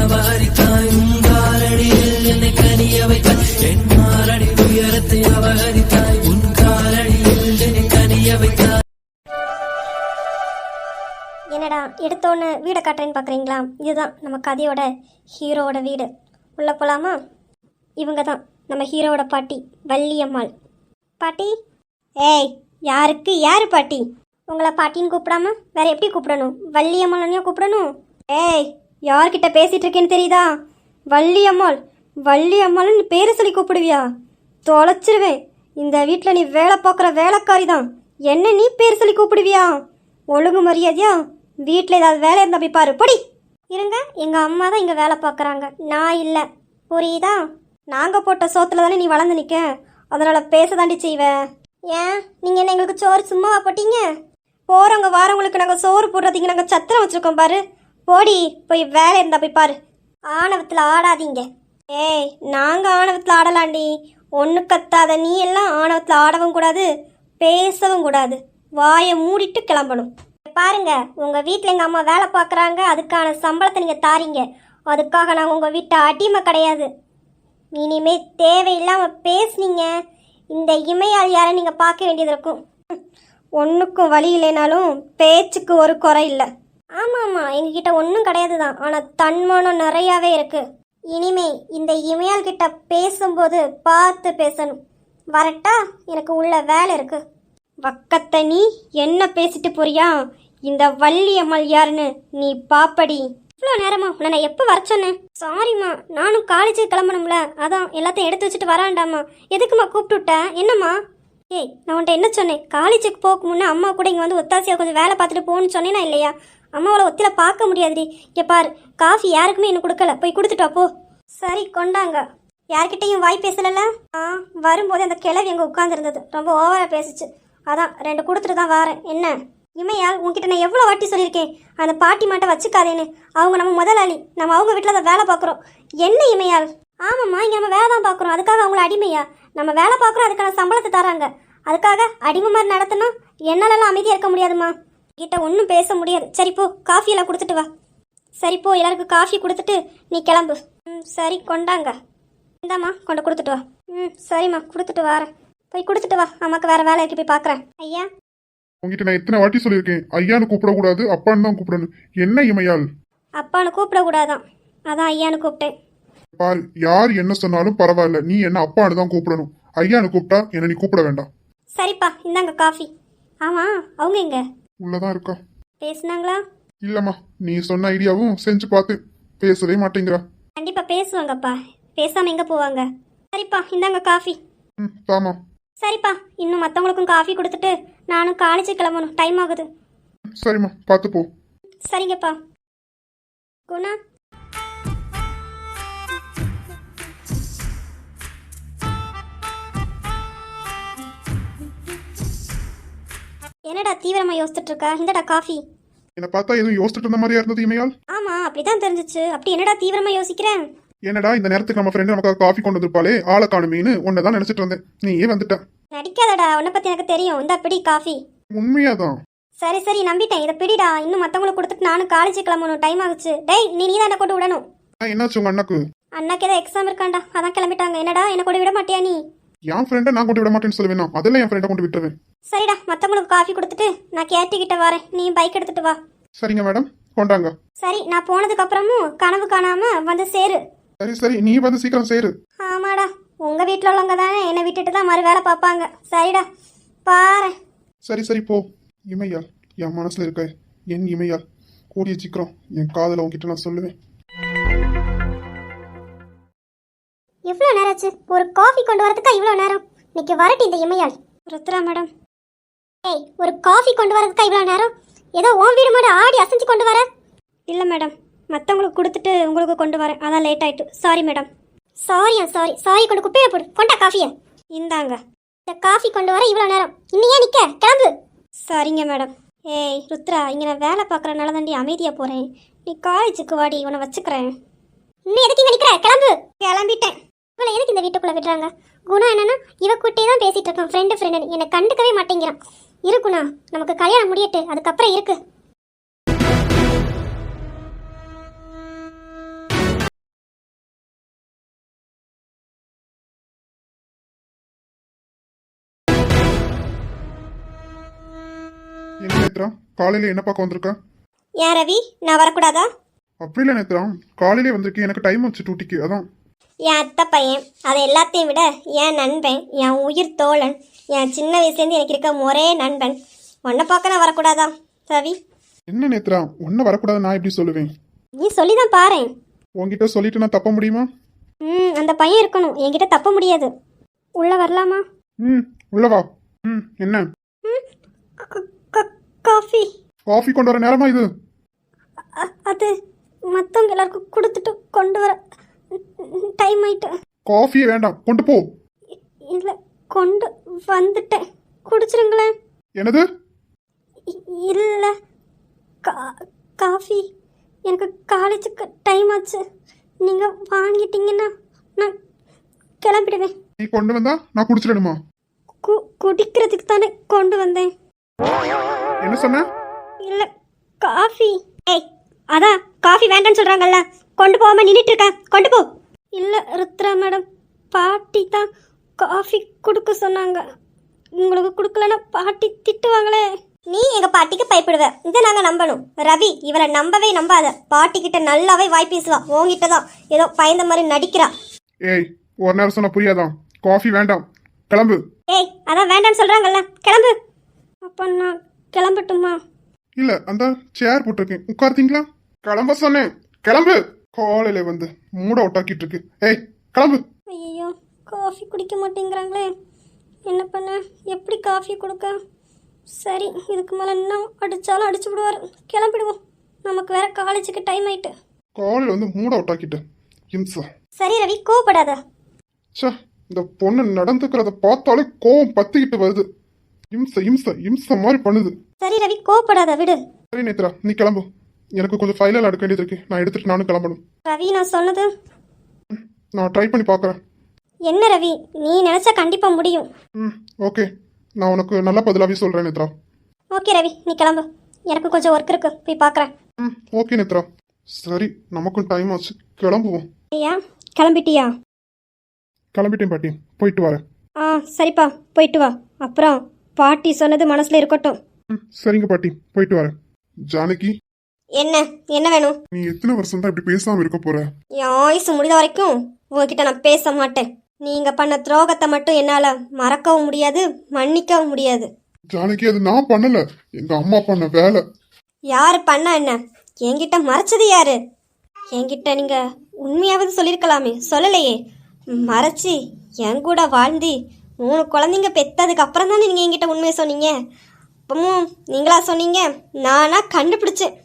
அபகரித்தாய் உங்காரடியில் என்னை கனிய வைத்தாய் என் மாரடி உயரத்தை அபகரித்தாய் உன் காரடியில் என்னை கனிய வைத்தாய். என்னடா எடுத்தோன்னு வீடை காட்டுறேன்னு பார்க்குறீங்களா? இதுதான் நம்ம கதையோட ஹீரோவோட வீடு. உள்ளே போகலாமா? இவங்க தான் நம்ம ஹீரோவோட பாட்டி வள்ளியம்மாள். பாட்டி, ஏய் யாருக்கு யார் பாட்டி? உங்களை பாட்டின்னு கூப்பிடாம வேற எப்படி கூப்பிடணும்? வள்ளியம்மாளையும் கூப்பிடணும். ஏய் யார்கிட்ட பேசிகிட்டு இருக்கேன்னு தெரியுதா? வள்ளியம்மாள் வள்ளியம்மாள்னு பேரை சொல்லி கூப்பிடுவியா? தொலைச்சிருவேன். இந்த வீட்டில் நீ வேலை பார்க்குற வேலைக்காரி தான், என்ன நீ பேர் சொல்லி கூப்பிடுவியா? ஒழுங்கு மரியாதையா வீட்டில் ஏதாவது வேலை இருந்தால் போய் பாரு. பொடி இருங்க, எங்கள் அம்மா தான் இங்கே வேலை பார்க்குறாங்க, நான் இல்லை. புரியுதா? நாங்கள் போட்ட சோத்துல தானே நீ வளர்ந்து நிற்க, அதனால் பேச தாண்டி செய்வேன். ஏன் நீங்கள் என்ன எங்களுக்கு சோறு சும்மாவா போட்டீங்க? போகிறவங்க வாரவங்களுக்கு நாங்கள் சோறு போடுறதுக்கு நாங்கள் சத்திரம் வச்சுருக்கோம் பாரு. போடி போய் வேலை இருந்தால் போய் பாரு. ஆணவத்தில் ஆடாதீங்க. ஏய் நாங்கள் ஆணவத்தில் ஆடலாண்டி. ஒன்று கத்தாத நீ எல்லாம் ஆணவத்தில் ஆடவும் கூடாது, பேசவும் கூடாது. வாயை மூடிட்டு கிளம்பணும். பாருங்க, உங்கள் வீட்டில் எங்கள் அம்மா வேலை பார்க்குறாங்க, அதுக்கான சம்பளத்தை நீங்கள் தாரீங்க. அதுக்காக நான் உங்கள் வீட்டை அடிமை கிடையாது. இனிமே தேவையில்லாமல் பேசுனீங்க, இந்த இமையால் யாரை நீங்கள் பார்க்க வேண்டியது இருக்கும். ஒன்றுக்கும் வழி இல்லைனாலும் பேச்சுக்கு ஒரு குறை இல்லை. ஆமாம் ஆமாம், எங்ககிட்ட ஒன்றும் கிடையாது தான், ஆனால் தன்மானம் நிறையாவே இருக்குது. இனிமே இந்த இமையால் கிட்ட பேசும்போது பார்த்து பேசணும். வரட்டா? எனக்கு உள்ள வேலை இருக்குது. வக்கத்தை நீ என்ன பேசிட்டு போறியா? இந்த வள்ளியம்மாள் யாருன்னு நீ பாப்படி. இவ்வளோ நேரமா உன்னை நான் எப்போ வர சொன்னேன்? சாரிம்மா, நானும் காலேஜுக்கு கிளம்பணும்ல, அதான் எல்லாத்தையும் எடுத்து வச்சுட்டு வராண்டாமா. எதுக்குமா கூப்பிட்டு விட்டேன்? என்னம்மா? ஏய் நான் உன்ட்ட என்ன சொன்னேன்? காலேஜுக்கு போக முன்னே அம்மா கூட இங்கே வந்து ஒத்தாசியாக கொஞ்சம் வேலை பார்த்துட்டு போகணும்னு சொன்னேனா இல்லையா? அம்மாவோட ஒத்தில பார்க்க முடியாதுடி. இங்கே பாரு, காஃபி யாருக்குமே இன்னும் கொடுக்கல, போய் கொடுத்துட்டா போ. சரி கொண்டாங்க. யார்கிட்டையும் வாய் பேசலல்ல? வரும்போது அந்த கிழவி அங்கே உட்காந்துருந்தது, ரொம்ப ஓவராக பேசிச்சு, அதான் 2 கொடுத்துட்டு தான் வரேன். என்ன இமையால், உங்ககிட்ட நான் எவ்வளோ வாட்டி சொல்லியிருக்கேன் அந்த பாட்டி மாட்டை வச்சுக்காதேன்னு. அவங்க நம்ம முதலாளி, நம்ம அவங்க வீட்டில் அதை வேலை பார்க்குறோம். என்ன இமையால்? ஆமாம்மா, இங்கே நம்ம வேலை தான் பார்க்குறோம், அதுக்காக அவங்கள அடிமையா? நம்ம வேலை பார்க்குறோம், அதுக்கான சம்பளத்தை தராங்க, அதுக்காக அடிமை மாதிரி நடத்தினா என்னாலலாம் அமைதியாக இருக்க முடியாதுமா. கிட்ட ஒன்றும் பேச முடியாது. சரிப்போ காஃபியெல்லாம் கொடுத்துட்டு வா. சரிப்போ எல்லாருக்கும் காஃபி கொடுத்துட்டு நீ கிளம்பு. சரி கொண்டாங்க. இந்தாம்மா கொண்டு கொடுத்துட்டு வா. சரிம்மா கொடுத்துட்டு வரேன். போய் கொடுத்துட்டு வா, அம்மாக்கு வேற வேலை இருக்கு, போய் பார்க்குறேன். ஐயா, உங்ககிட்ட நான் எத்தனை வாட்டி சொல்லியிருக்கேன், ஐயான்னு கூப்பிடக்கூடாது, அப்பான்னு தான் கூப்பிடணும். என்ன இமையால்? அப்பான்னு கூப்பிடக்கூடாதான், அதான் ஐயான்னு கூப்பிட்டேன். பாரு, யார் என்ன சொன்னாலும் பரவாயில்ல, நீ என்ன அப்பான்னு தான் கூப்பிடணும். ஐயான்னு கூப்பிட்டா என்ன நீ கூப்பிட வேண்டாம். சரிப்பா, இந்தாங்க காஃபி. ஆமா, அவங்க எங்க? உள்ளதான் இருக்கா. பேசுனாங்களா? இல்லம்மா, நீ சொன்ன ஐடியாவும் செஞ்சு பார்த்து பேசவே மாட்டேங்கிறா. கண்டிப்பா பேசுவாங்கப்பா, பேசாம எங்க போவாங்க. சரிப்பா, இந்தாங்க காஃபி. தாமா. சரிப்பா, இன்னும் மற்றவங்களுக்கும் காஃபி கொடுத்துட்டு நானும் காலேஜ் கிளம்பணும், டைம் ஆகுது. சரிம்மா, பார்த்து போ. சரிங்கப்பா. குணா, என்னடா தீவிரமா யோசிச்சுட்டு இருக்கா? இந்தடா காஃபி. என்ன பார்த்தா எதுவும் யோசிச்சுட்டு இருந்த மாதிரியா இருந்தது இமையால்? ஆமா, அப்படிதான் தெரிஞ்சிச்சு. அப்படி என்னடா தீவிரமா யோசிக்கிறேன்? என்னடா இந்த நேரத்துக்கு நம்ம ஃப்ரெண்டு நமக்கு காஃபி கொண்டு வந்திருப்பாளே, ஆளை காணுமேனு உன்னதான் நினைச்சிட்டு இருந்தேன். நீயே வந்துட்ட. நடிக்காதடா, உன்னை பத்தி எனக்கு தெரியும். இந்த பிடி காஃபி. உண்மையாதான். சரி சரி நம்பிட்டேன், இதை பிடிடா. இன்னும் மற்றவங்களுக்கு கொடுத்துட்டு நானும் காலேஜ் கிளம்பணும், டைம் ஆகுச்சு. டேய் நீ தான் என்ன கொண்டு விடணும். என்னாச்சு உங்க அண்ணாக்கு? அண்ணாக்கு ஏதோ எக்ஸாம் இருக்காண்டா, அதான் கிளம்பிட்டாங்க. என்னடா என்ன கொண்டு விட மாட்டியா நீ? என் ஃப்ரெண்டை நான் கொண்டு விட மாட்டேன்னு சொல்லுவேன், அதெல்லாம் என் ஃப்ரெண்டை கொண்டு விட்டுருவேன். சரிடா, மற்றவங்களுக்கு காஃபி கொடுத்துட்டு நான் கேட்டிக்கிட்ட வரேன், நீ பைக் எடுத்துட்டு வா. சரிங்க மேடம், கொண்டாங்க. சரி, நான் போனதுக்கு அப்புறமும் கனவு காணாம வந்து சேரு. சரி சரி, நீ வந்து சீக்கிரம் சேரு. ஆமாடா, உங்க வீட்டில் உள்ளவங்க தானே என்னை விட்டுட்டு தான் மறு வேலை பார்ப்பாங்க. சரிடா பாரு. சரி சரி போ. இமையால், என் மனசுல இருக்க என் இமையால், கூடிய சீக்கிரம் என் காதல உங்ககிட்ட நான் சொல்லுவேன். எவ்வளோ நேரம் ஆச்சு? ஒரு காஃபி கொண்டு வரதுக்கா இவ்வளோ நேரம்? இன்னைக்கு வரட்டி இந்த இமையால். ருத்ரா மேடம், ஏய் ஒரு காஃபி கொண்டு வரதுக்கா இவ்வளோ நேரம்? ஏதோ உன் வீடு மாதிரி ஆடி அசைஞ்சு கொண்டு வர? இல்லை மேடம், மற்றவங்களுக்கு கொடுத்துட்டு உங்களுக்கு கொண்டு வரேன், அதான் லேட் ஆயிட்டு. Sorry madam. சாரியா? சாரி சாரி, கொண்டு குப்பையை போடு. கொண்டா காஃபியை. இந்தாங்க. இந்த காஃபி கொண்டு வர இவ்வளோ நேரம், இன்னும் ஏன் நிற்க? கிளம்பு. சரிங்க மேடம். ஏய் ருத்ரா, இங்கே நான் வேலை பார்க்குறனால தாண்டி அமைதியாக போகிறேன், நீ காலேஜுக்கு வாடி, உன்னை வச்சுக்கிறேன். இன்னும் எதுக்கு இங்கே நிற்கிற? கிளம்பு. கிளம்பிட்டேன். இவளை எதுக்கு இந்த வீட்டுக்குள்ளே விடுறாங்க? குணா என்னன்னா இவ கூட்டே தான் பேசிகிட்டு இருக்கான், ஃப்ரெண்டு என்னை கண்டுக்கவே மாட்டேங்கிறான். இருக்குண்ணா, நமக்கு கல்யாணம் முடியட்டு, அதுக்கப்புறம் இருக்கு. நேத்ரா, காலையில என்ன பார்க்க வந்திருக்க? ஏன் ரவி, நான் வரக்கூடாதா? அப்படி இல்லை நேத்ரா, காலையிலே வந்திருக்கேன், எனக்கு டைம் ஆச்சு டூட்டிக்கு, அதான். என் அத்தை பையன், அதை எல்லாத்தையும் விட என் நண்பன், என் உயிர் தோழன், என் சின்ன வயசுலேருந்து எனக்கு இருக்க ஒரே நண்பன். உன்னை பார்க்க நான் வரக்கூடாதா ரவி? என்ன நேத்ரா, ஒன்னும் வரக்கூடாது நான் எப்படி சொல்லுவேன்? நீ சொல்லி தான் பாரு. உன்கிட்ட சொல்லிட்டு நான் தப்ப முடியுமா? அந்த பையன் இருக்கணும், என்கிட்ட தப்ப முடியாது. உள்ள வரலாமா? உள்ளவா. என்ன? காஃபி. காஃபி கொண்டு வர நேரமா இது? அது மற்றவங்க எல்லாருக்கும் கொடுத்துட்டு கொண்டு வர டைம் ஆயிட்டு. காஃபியே வேண்டாம், கொண்டு போ. இல்லை, கொண்டு வந்துட்டேன், குடிச்சிருங்களேன். என்னது? இல்லை, காஃபி. எனக்கு காலேஜுக்கு டைம் ஆச்சு, நீங்கள் வாங்கிட்டீங்கன்னா நான் கிளம்பிடுவேன். நீ கொண்டு வந்தா நான் குடிச்சிடணுமா? குடிக்கிறதுக்கு தானே கொண்டு வந்தேன். என்ன சொன்ன? இல்லை, காஃபி. ஏய், அதான் காஃபி வேண்டான்னு சொல்கிறாங்கல்ல, கொண்டு போகாமல் நின்றுட்டு இருக்கேன், கொண்டு போ. இல்லை ருத்ரா மேடம், பாட்டி தான் காஃபி கொடுக்க சொன்னாங்க. உங்களுக்கு கொடுக்கலன்னா பாட்டி திட்டுவாங்களே. நீ எங்கள் பாட்டிக்கு பயப்படுவ, இதை நாங்கள் நம்பணும். ரவி, இவளை நம்பவே நம்பாத. பாட்டிக்கிட்ட நல்லாவே வாய் பேசுவா, உங்ககிட்ட தான் ஏதோ பயந்த மாதிரி நடிக்கிறா. ஏய், ஒரு நேரம் சொன்ன புரியாதான்? காஃபி வேண்டாம், கிளம்பு. ஏய், அதான் வேண்டான்னு சொல்கிறாங்கல்ல, கிளம்பு. அப்போ நான் கிளம்பட்டுமா? இல்ல, அந்த சேர் போட்டிருக்கேன், உட்கார்த்தீங்களா? கிளம்ப சொன்னேன், கிளம்பு. காலையில வந்து மூட ஒட்டாக்கிட்டு இருக்கு. ஏய், கிளம்பு. ஐயோ, காஃபி குடிக்க மாட்டேங்கிறாங்களே, என்ன பண்ண? எப்படி காஃபி கொடுக்க? சரி, இதுக்கு மேலே இன்னும் அடித்தாலும் அடிச்சு விடுவார். கிளம்பிடுவோம், நமக்கு வேற காலேஜுக்கு டைம் ஆயிட்டு. காலையில வந்து மூட ஒட்டாக்கிட்டு இம்சா. சரி ரவி, கோவப்படாத. சே, இந்த பொண்ணு நடந்துக்கிறத பார்த்தாலே கோவம் பத்திக்கிட்டு வருது. இம்ச இம்ச இம்ச மாதிரி பண்ணுது. சரி ரவி, கோவப்படாத, விடு. சரி நேத்ரா, நீ கிளம்பு. எனக்கு கொஞ்சம் ஃபைனல் எடுக்க வேண்டியது இருக்கு, நான் எடுத்துட்டு நானும் கிளம்பணும். ரவி, நான் சொன்னது நான் ட்ரை பண்ணி பார்க்குறேன். என்ன ரவி, நீ நினைச்சா கண்டிப்பா முடியும். ஓகே, நான் உனக்கு நல்ல பதிலாவே சொல்றேன் நேத்ரா. ஓகே ரவி, நீ கிளம்பு, எனக்கு கொஞ்சம் ஒர்க் இருக்கு, போய் பார்க்குறேன். ஓகே நேத்ரா. சரி, நமக்கும் டைம் ஆச்சு, கிளம்புவோம். ஐயா, கிளம்பிட்டியா? கிளம்பிட்டேன் பாட்டி, போயிட்டு வரேன். சரிப்பா, போயிட்டு வா. அப்புறம் பாட்டி சொன்னது மனசுல இருக்கட்டும். சரிங்க பாட்டி, போயிட்டு வரேன். ஜானகி, என்ன என்ன வேணும்? நீ எத்தனை வருஷம் தான் இப்படி பேசாம இருக்க போற? என் ஆயுசு முடிந்த வரைக்கும் உங்ககிட்ட நான் பேச மாட்டேன். நீங்க பண்ண துரோகத்தை மட்டும் என்னால மறக்கவும் முடியாது, மன்னிக்கவும் முடியாது. ஜானகி, அது நான் பண்ணல, எங்க அம்மா பண்ண வேலை. யாரு பண்ணா என்ன? என்கிட்ட மறைச்சது யாரு? என்கிட்ட நீங்க உண்மையாவது சொல்லியிருக்கலாமே, சொல்லலையே. மறைச்சி என் கூட வாழ்ந்து 3 குழந்தைங்க பெற்றதுக்கு அப்புறம் தானே நீங்கள் என்கிட்ட உண்மையை சொன்னீங்க. அப்பவும் நீங்களா சொன்னீங்க, நானா கண்டுபிடிச்சேன்.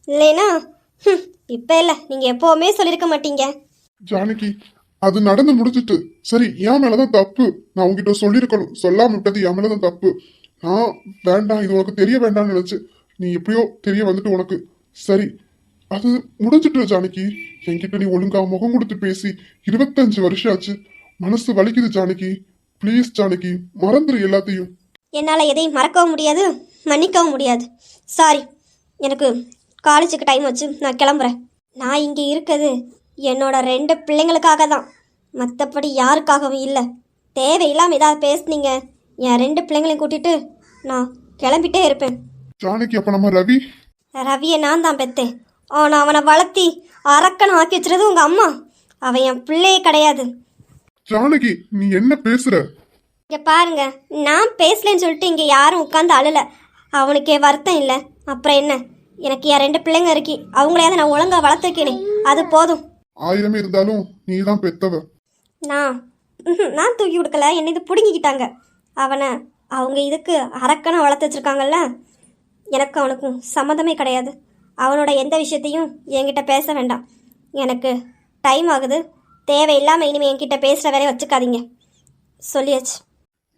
இல்லைனா இப்போ இல்லை, நீங்கள் எப்போவுமே சொல்லியிருக்க மாட்டீங்க. ஜானகி, அது நடந்து முடிஞ்சிட்டு. சரி, என் மேலதான் தப்பு, நான் உங்ககிட்ட சொல்லியிருக்கணும், சொல்லாம விட்டது என் மேலதான் தப்பு. நான் வேண்டாம், இது உனக்கு தெரிய வேண்டாம்னு நினைச்சு நீ எப்படியோ தெரிய வந்துட்டு உனக்கு. சரி, அது முடிஞ்சிட்டு ஜானகி. என்கிட்ட நீ ஒழுங்கா முகம் கொடுத்து பேசி 25 வருஷம் ஆச்சு, மனசு வலிக்குது ஜானகி. ப்ளீஸ் ஜானகி, மறந்துரு எல்லாத்தையும். என்னால் எதையும் மறக்கவும் முடியாது, மன்னிக்கவும் முடியாது. சாரி, எனக்கு காலேஜுக்கு டைம் வச்சு நான் கிளம்புறேன். நான் இங்கே இருக்கிறது என்னோட 2 பிள்ளைங்களுக்காக தான், மற்றபடி யாருக்காகவும் இல்லை. தேவையில்லாமல் ஏதாவது பேசுனீங்க, என் 2 பிள்ளைங்களையும் கூட்டிட்டு நான் கிளம்பிட்டே இருப்பேன். ஜானகி, அப்ப நம்ம ரவியை நான் தான் பெற்றேன். ஆனால் அவனை வளர்த்தி அரக்கனை ஆக்கி வச்சுறது உங்கள் அம்மா. அவன் என் பிள்ளையே கிடையாது. ஜானகி, நீ என்ன பேசுற? இங்கே பாருங்க, நான் பேசலன்னு சொல்லிட்டு இங்கே யாரும் உட்காந்து அழலை. அவனுக்கே வருத்தம் இல்லை, அப்புறம் என்ன? எனக்கு என் 2 பிள்ளைங்க இருக்கி, அவங்களையாவது நான் ஒழுங்காக வளர்த்துருக்கேனே, அது போதும். 1000 இருந்தாலும் நீ தான் பெத்தவ. நான் தூக்கி கொடுக்கல, என்னை இது பிடுங்கிக்கிட்டாங்க. அவனை அவங்க இதுக்கு அரக்கனை வளர்த்து வச்சுருக்காங்கல்ல. எனக்கு அவனுக்கும் சம்மந்தமே கிடையாது. அவனோட எந்த விஷயத்தையும் என்கிட்ட பேச வேண்டாம். எனக்கு டைம் ஆகுது, தேவையில்லாமல் இனிமேல் என்கிட்ட பேசுகிற வேலையை வச்சுக்காதீங்க, சொல்லியாச்சு.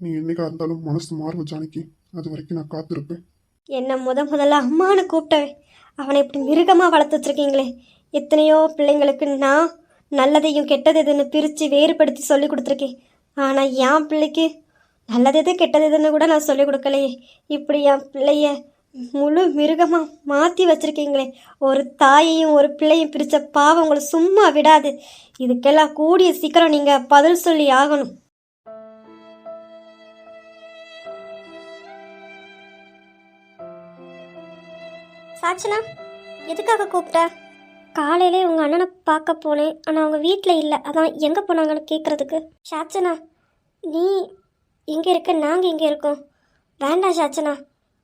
நீ என்னைக்கா இருந்தாலும் மனசு மாறும் ஜானகி, அது வரைக்கும் நான் காத்திருப்பேன். என்னை முதல்ல அம்மானு கூப்பிட்டேன், அவனை இப்படி மிருகமாக வளர்த்து வச்சுருக்கீங்களே. எத்தனையோ பிள்ளைங்களுக்கு நான் நல்லதையும் கெட்டது எதுன்னு பிரித்து வேறுபடுத்தி சொல்லி கொடுத்துருக்கேன். ஆனால் என் பிள்ளைக்கு நல்லது எது கெட்டது எதுன்னு கூட நான் சொல்லிக் கொடுக்கலையே. இப்படி என் பிள்ளைய முழு மிருகமாக மாற்றி வச்சுருக்கீங்களே. ஒரு தாயையும் ஒரு பிள்ளையும் பிரித்த பாவம் உங்களை சும்மா விடாது. இதுக்கெல்லாம் கூடிய சீக்கிரம் நீங்கள் பதில் சொல்லி ஆகணும். சாச்சனா, எதுக்காக கூப்பிட்ட? காலையிலே உங்கள் அண்ணனை பார்க்க போனேன், ஆனால் அவங்க வீட்டில் இல்லை. அதான் எங்கே போனாங்கன்னு கேட்குறதுக்கு. சாச்சனா, நீ எங்கே இருக்க, நாங்கள் எங்கே இருக்கோம்? வேண்டாம் சாச்சனா,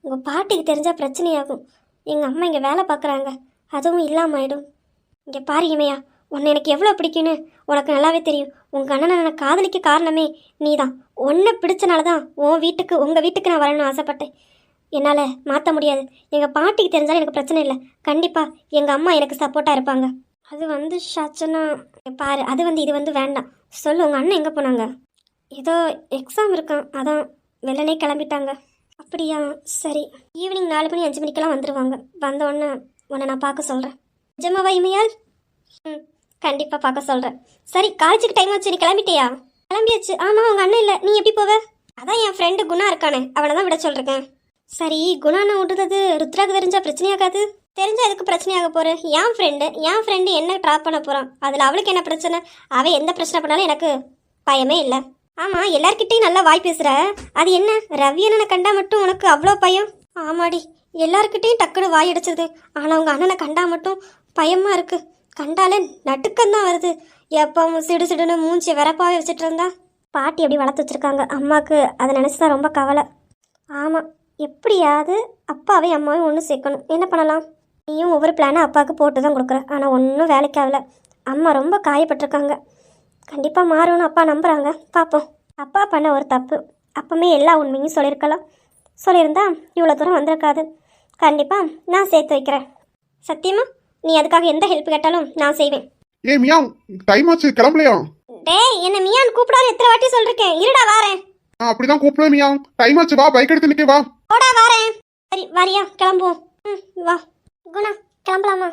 உங்கள் பாட்டிக்கு தெரிஞ்சால் பிரச்சனையாகும். எங்கள் அம்மா இங்கே வேலை பார்க்குறாங்க, அதுவும் இல்லாமல் ஆயிடும். இங்கே பாரு இமையா, உன்னை எனக்கு எவ்வளோ பிடிக்குன்னு உனக்கு நல்லாவே தெரியும். உங்கள் அண்ணனை நான் காதலிக்க காரணமே நீ தான். உன்னை பிடிச்சனால தான் உங்கள் வீட்டுக்கு நான் வரணும்னு ஆசைப்பட்டேன். என்னால் மாற்ற முடியாது. எங்கள் பாட்டிக்கு தெரிஞ்சாலும் எனக்கு பிரச்சனை இல்லை. கண்டிப்பாக எங்கள் அம்மா எனக்கு சப்போர்ட்டாக இருப்பாங்க. அது சாச்சனா, பாரு, இது வேண்டாம். சொல்லு, உங்கள் அண்ணன் எங்கே போனாங்க? ஏதோ எக்ஸாம் இருக்கான், அதான் வெள்ளனே கிளம்பிட்டாங்க. அப்படியா, சரி. ஈவினிங் 4 மணி 5 மணிக்கெல்லாம் வந்துடுவாங்க. வந்தோடனே உன்னை நான் பார்க்க சொல்கிறேன். நிஜமாவா இமையால்? கண்டிப்பாக பார்க்க சொல்கிறேன். சரி, காலேஜுக்கு டைம் ஆச்சு, நீ கிளம்பிட்டியா? கிளம்பியாச்சு. ஆமாம், உங்கள் அண்ணன் இல்லை, நீ எப்படி போவ? அதான் என் ஃப்ரெண்டு குணா இருக்கானே, அவனை தான் விட சொல்கிறேன். சரி, குணாண்ணா விட்டுறது ருத்ராக்கு தெரிஞ்சா பிரச்சனையாகாது? தெரிஞ்சா எதுக்கு பிரச்சனையாக போகிறேன்? என் ஃப்ரெண்டு என்ன ட்ராப் பண்ண போகிறான், அதில் அவளுக்கு என்ன பிரச்சனை? அவள் எந்த பிரச்சனை பண்ணாலும் எனக்கு பயமே இல்லை. ஆமாம், எல்லார்கிட்டையும் நல்லா வாய் பேசுகிற, அது என்ன ரவி அண்ணனை கண்டா மட்டும் உனக்கு அவ்வளோ பயம்? ஆமாடி, எல்லார்கிட்டையும் டக்குன்னு வாய் அடிச்சிருது. ஆனால் உங்கள் அண்ணனை கண்டா மட்டும் பயமாக இருக்குது. கண்டாலே நடுக்கம்தான் வருது. எப்பவும் சிடுன்னு மூஞ்சி வரப்பாவே வச்சுட்டு இருந்தா. பாட்டி எப்படி வளர்த்து வச்சுருக்காங்க. அம்மாவுக்கு அதை நினச்சி தான் ரொம்ப கவலை. ஆமாம், எப்படியாவது அப்பாவையும் அம்மாவையும் ஒன்று சேர்க்கணும். என்ன பண்ணலாம்? நீயும் ஒவ்வொரு பிளானை அப்பாவுக்கு போட்டு தான் கொடுக்குற, ஆனால் ஒன்றும் வேலைக்கு ஆகலை. அம்மா ரொம்ப காயப்பட்டிருக்காங்க. கண்டிப்பாக மாறும்னு அப்பா நம்புகிறாங்க. பார்ப்போம். அப்பா பண்ண ஒரு தப்பு, அப்பவுமே எல்லா உண்மையும் சொல்லியிருந்தா இவ்வளோ தூரம் வந்திருக்காது. கண்டிப்பாக நான் சேர்த்து வைக்கிறேன். சத்தியமா நீ அதுக்காக எந்த ஹெல்ப் கேட்டாலும் நான் செய்வேன். மியா, டைம் ஆச்சு, கிளம்பலையா? டேய், என்ன மியான் கூப்பிடாத எத்தனை வாட்டி சொல்லிருக்கேன். இருடா வாரேன். அப்படிதான் கூப்பிடுவேன் மியா. டைம் ஆச்சு, வா, பைக் எடுத்து நிக்க, வா. ஓடா வாரேன். சரி வாரியா, கிளம்புவோம். வா குணா, கிளம்பலாமா?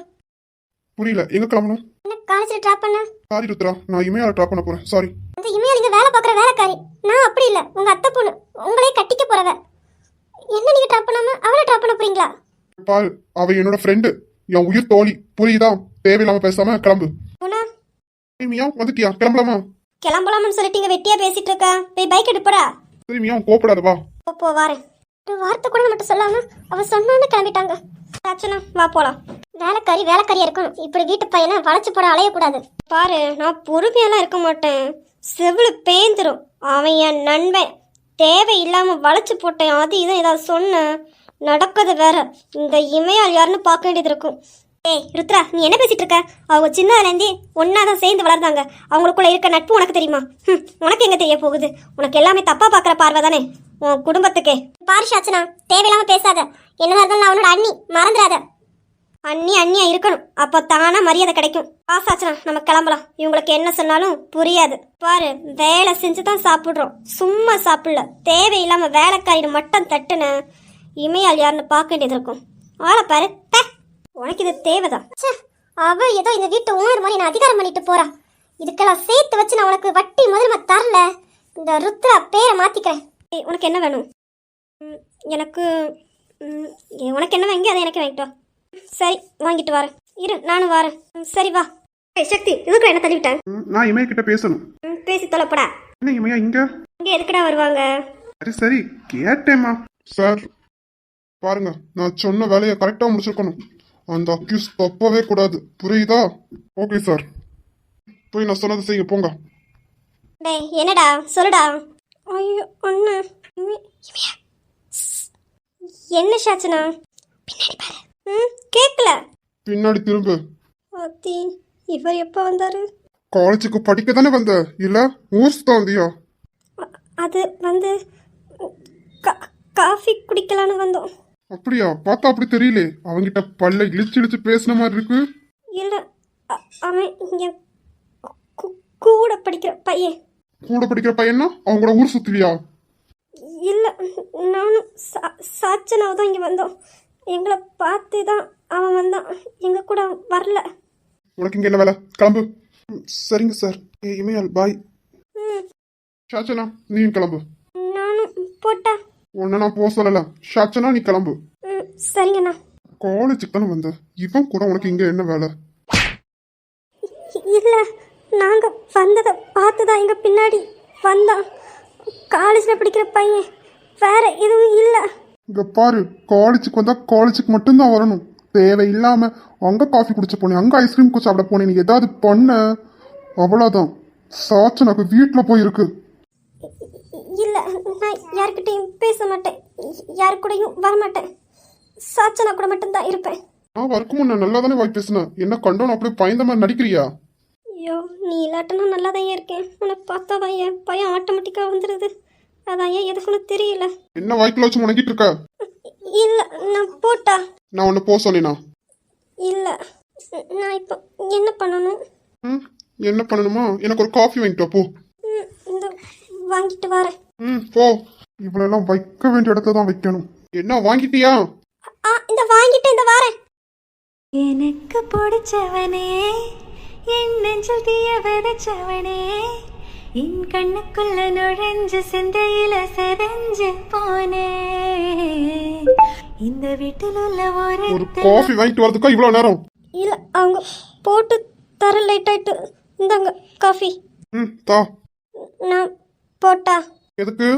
புரியல, எங்க கிளம்பணும்? என்ன காலேஜில் ட்ராப் பண்ண? சாரி ருத்ரா, நான் இமையால ட்ராப் பண்ண போறேன். சாரி. அந்த இமையால் இங்க வேலை பார்க்குற வேலைக்காரி. நான் அப்படி இல்லை, உங்க அத்தை பொண்ணு, உங்களே கட்டிக்க போறவ. என்ன நீங்க ட்ராப் பண்ணாம அவளை ட்ராப் பண்ண போறீங்களா? பாரு, அவ என்னோட ஃப்ரெண்டு, என் உயிர் தோழி, புரியுதா? தேவையில்லாம பேசாம கிளம்பு. குணா, மியா வந்துட்டியா? கிளம்பலாமா? கிளம்பலாம்னு சொல்லிட்டு வெட்டியா பேசிட்டு இருக்க. போய் பைக் எடுப்படா. சரி மியா, கோப்படாத, வா. போ வாரேன். ஒரு வார்த்தை கூட மட்டும் சொல்லாம அவ சொன்னோன்னு கிளம்பிட்டாங்க. சாச்சனா, வா போலாம். வேலைக்காரியா இருக்கணும். இப்படி வீட்டு பையனை வளைச்சு போட அலையக்கூடாது. பாரு, நான் பொறுமையெல்லாம் இருக்க மாட்டேன். செவிலு பேந்துரும். அவன் என் நண்பன். தேவையில்லாம வளைச்சு போட்டேன், அது இதை ஏதாவது சொன்ன நடக்கிறது வேற. இந்த இமையால் யாருன்னு பார்க்க வேண்டியது இருக்கும். ஏய் ருத்ரா, நீ என்ன பேசிட்டு இருக்க? அவங்க சின்னதுலேருந்தே ஒன்னாதான் சேர்ந்து வளர்ந்தாங்க. அவங்களுக்குள்ள இருக்க நட்பு உனக்கு தெரியுமா? உனக்கு எங்க தெரிய போகுது? உனக்கு எல்லாமே தப்பா பாக்குற பார்வை தானே உன் குடும்பத்துக்கே. பாரு சாச்சனா, தேவையில்லாம பேசாத. என்னதான் இருந்தாலும் அவனோட அண்ணி, மறந்துடாத. அண்ணியா இருக்கணும், அப்போ தானா மரியாதை கிடைக்கும். சாச்சனா, நம்ம கிளம்பலாம். இவங்களுக்கு என்ன சொன்னாலும் புரியாது. பாரு, வேலை செஞ்சுதான் சாப்பிடுறோம், சும்மா சாப்பிடல. தேவையில்லாம வேலைக்காரின்னு மட்டும் தட்டுன இமையால் யாருன்னு பார்க்க வேண்டியது இருக்கும். ஆளை பாரு, உனக்கு இது தேவைதான். அவ ஏதோ இந்த வீட்டு ஓனர் மாதிரி நான் அதிகாரம் பண்ணிட்டு போறா. இதுக்கெல்லாம் சேர்த்து வச்சு நான் உனக்கு வட்டி முதல்ல தரல. இந்த ருத்ரா பேரை மாத்திக்கிறேன். உனக்கு என்ன வேணும்? எனக்கு உனக்கு என்ன வாங்கி அதை எனக்கு வாங்கிட்டு வா. சரி, வாங்கிட்டு வரேன். இரு, நானும் வரேன். சரி வா. சக்தி, இதுக்கு என்ன தள்ளிவிட்டேன்? நான் இமைய கிட்ட பேசணும். பேசி தொலைப்படா. என்ன இமையா இங்க எதுக்குடா வருவாங்க? சரி கேட்டேம்மா. சார் பாருங்க, நான் சொன்ன வேலையை கரெக்டா முடிச்சிருக்கணும். அந்த அக்யூஸ் தப்பவே கூடாது, புரியுதா? ஓகே சார், போய் நான் சொன்னதை செய்ய போங்க. டேய், என்னடா சொல்லுடா. ஐயோ அண்ணா, என்ன சாச்சனா? பின்னாடி பாரு. கேட்கல. பின்னாடி திரும்ப. அத்தி, இவர் எப்போ வந்தாரு? காலேஜுக்கு படிக்க தானே வந்த, இல்ல ஊர்ஸ் தான் வந்தியா? அது காஃபி குடிக்கலான்னு வந்தோம். அப்படியா? பார்த்தா அப்படி தெரியலே. அவங்கிட்ட பல்ல இழிச்சு பேசின மாதிரி இருக்கு. இல்ல, அவன் இங்க கூட படிக்கிற பையன். கூட படிக்கிற பையனா? அவங்க கூட ஊர் சுத்துவியா? இல்ல, நானும் சாச்சனாவும் தான் இங்க வந்தோம். எங்களை பார்த்து தான் அவன் வந்தான். எங்க கூட வரல. உனக்கு இங்க என்ன வேலை? கிளம்பு. சரிங்க சார். இமையால் பாய். சாச்சனா, நீயும் கிளம்பு. நானும் போட்டா? உன்ன நான் போக சொல்லல. சாச்சனா, நீ கிளம்பு. சரிங்கண்ணா. காலேஜுக்கு தானே வந்த, இவன் கூட உனக்கு இங்க என்ன வேலை? இல்ல, நாங்க வந்ததை பார்த்துதான் எங்க பின்னாடி வந்தான். காலேஜ்ல படிக்கிற பையன், வேற எதுவும் இல்ல. இங்க பாரு, காலேஜுக்கு வந்தா காலேஜுக்கு மட்டும்தான் வரணும். தேவையில்லாம அங்க காஃபி குடிச்ச போனேன், அங்க ஐஸ்கிரீம் சாப்பிட போனேன், நீ ஏதாவது பண்ண அவ்வளோதான். சாச்சனாக்கு வீட்டில் போயிருக்கு. இல்லை, நான் யார்கிட்டையும் பேச மாட்டேன், யாரு கூடயும் வரமாட்டேன். சாச்சனா கூட மட்டும்தான் இருப்பேன். நான் வரக்கு முன்ன நல்லா தானே வாய் பேசுனேன், என்ன கண்டோன்னு அப்படியே பயந்த மாதிரி நடிக்கிறியா? ஐயோ, நீ இல்லாட்டனா நல்லா தான் இருக்கேன். உன்னை பார்த்தா தான் என் பையன் ஆட்டோமேட்டிக்காக வந்துடுது. அதான் ஏன் எதுக்குன்னு தெரியல. என்ன வாய்க்குள்ள வச்சு முணங்கிட்டு இருக்க? இல்லை, நான் போட்டா. நான் உன்னை போக சொன்னேனா? இல்லை, நான் இப்போ என்ன பண்ணணும்? என்ன பண்ணணுமா? எனக்கு ஒரு காஃபி வாங்கிட்டு வா, போ. இந்த வாங்கிட்டு வரேன். போ. இவ்வளெல்லாம் வைக்க வேண்டிய இடத்த தான் வைக்கணும். என்ன வாங்கிட்டியா? இந்த வாங்கிட்டு இந்த வரேன். எனக்கு பிடிச்சவனே, என் நெஞ்சில் தீய விதைச்சவனே, என் கண்ணுக்குள்ள நுழைஞ்சு சிந்தையில செதஞ்சு போனே. இந்த வீட்டில் உள்ள ஒரு காஃபி வாங்கிட்டு வரதுக்கா இவ்வளோ நேரம்? இல்லை, அவங்க போட்டு தர லேட் ஆயிட்டு. இந்தாங்க காஃபி. தா. நான் போட்டா? எதுக்கு?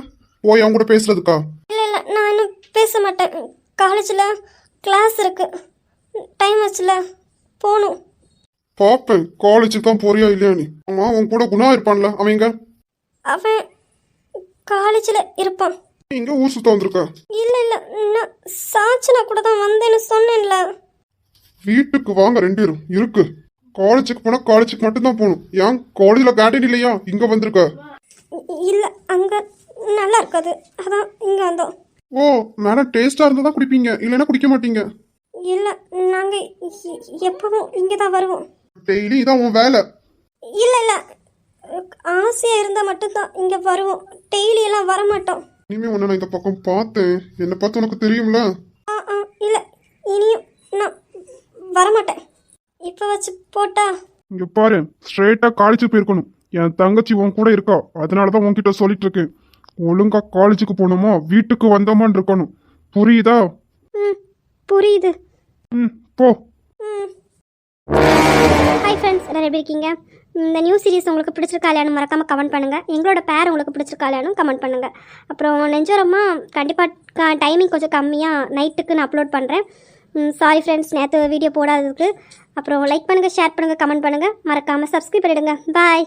போய் அவங்க கூட பேசுறதுக்கா? இல்லை, நான் இன்னும் பேச மாட்டேன். காலேஜில் கிளாஸ் இருக்கு, டைம் ஆச்சுல, போகணும். பாப்பேன் காலேஜுக்கு தான் போறியா இல்லையா நீ. ஆமா, உன் கூட குணா இருப்பான்ல, அவன் அவன் காலேஜில் இருப்பான். இங்க ஊர் சுத்த வந்திருக்க? இல்லை, நான் சாச்சனா கூட தான் வந்தேன்னு சொன்னேன்ல. வீட்டுக்கு வாங்க 2 பேரும் இருக்கு. காலேஜுக்கு போனா காலேஜுக்கு மட்டும்தான் போகணும். ஏன் காலேஜில் கேண்டீன் இல்லையா? இங்க வந்திருக்க? இல்லை, அங்கே நல்லா இருக்காது, அதான் இங்கே வந்தோம். ஓ, மேடம் டேஸ்டா இருந்தா தான் குடிப்பீங்க, இல்லைன்னா குடிக்க மாட்டீங்க. இல்லை, நாங்கள் எப்பவும் இங்கே தான் வருவோம். டெய்லி இதான் உன் வேலை? இல்லை, ஆசையாக இருந்தால் மட்டும்தான் இங்கே வருவோம், டெய்லியெல்லாம் வரமாட்டோம். இனிமே உன்னை நான் இந்த பக்கம் பார்த்தேன், என்னை பார்த்து உனக்கு தெரியும்ல. இல்லை, இனியும் நான் வரமாட்டேன். இப்போ வச்சு போட்டா? இங்க பாரு, ஸ்ட்ரெயிட்டா காலேஜுக்கு போயிருக்கணும். என் தங்கச்சி உன் கூட இருக்கா, அதனாலதான் உன்கிட்ட சொல்லிட்டு இருக்கேன். ஒழுங்கா காலேஜுக்கு போனோமா வீட்டுக்கு வந்தோமான்னு இருக்கணும், புரியுதா? புரியுது. போ. ஹாய் ஃப்ரெண்ட்ஸ், எல்லாரும் எப்படி இருக்கீங்க? இந்த நியூ சீரிஸ் உங்களுக்கு பிடிச்சிருக்கா இல்லையானு மறக்காமல் கமெண்ட் பண்ணுங்கள். எங்களோட பேர் உங்களுக்கு பிடிச்சிருக்கா இல்லையானு கமெண்ட் பண்ணுங்கள். அப்புறம் நெஞ்சோரமாக கண்டிப்பாக டைமிங் கொஞ்சம் கம்மியாக நைட்டுக்கு நான் அப்லோட் பண்ணுறேன். சாரி ஃப்ரெண்ட்ஸ், நேற்று வீடியோ போடாததுக்கு. அப்புறம் லைக் பண்ணுங்கள், ஷேர் பண்ணுங்கள், கமெண்ட் பண்ணுங்கள், மறக்காமல் சப்ஸ்கிரைப் பண்ணிவிடுங்க. பாய்.